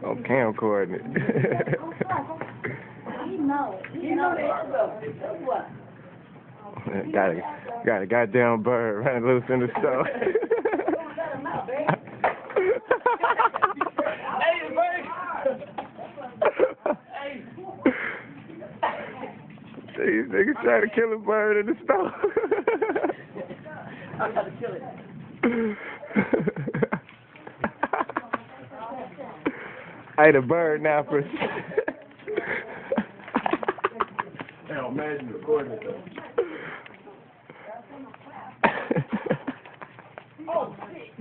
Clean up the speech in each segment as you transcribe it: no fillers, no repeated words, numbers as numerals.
I'm camcording it. got a goddamn bird running loose in the store. These niggas trying to kill a bird in the store. I'm trying to kill it. Hey, the bird nappers. Now imagine recording it though. Oh, shit.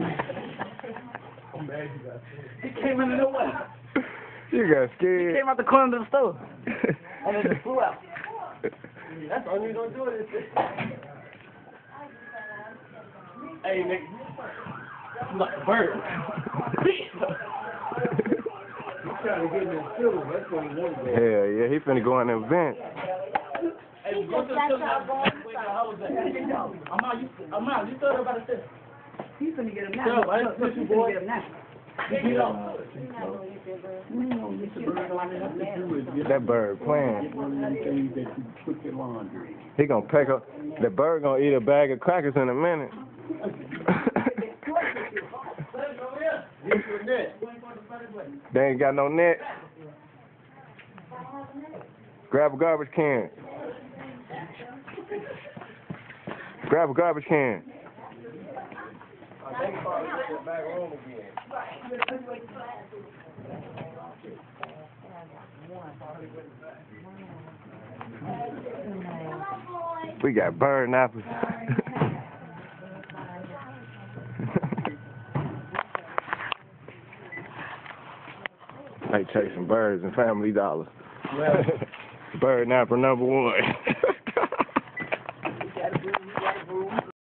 Imagine that. He came in the way. You got He scared. came out the corner of the store. And then just flew out. That's the only reason I'm doing this. Hey, nigga. You like a bird. Trying to get in his feelings. That's what he wanted to do. Hell yeah, he finna go on an event. Hey, go to the children. I'm out. You still about to sit. He's finna get him now. He's finna get him now. That bird playing. He gonna peck up. The bird gonna eat a bag of crackers in a minute. They ain't got no net. Grab a garbage can. Grab a garbage can. We got bird nappers. They chasing birds and Family Dollar. Bird napper #1.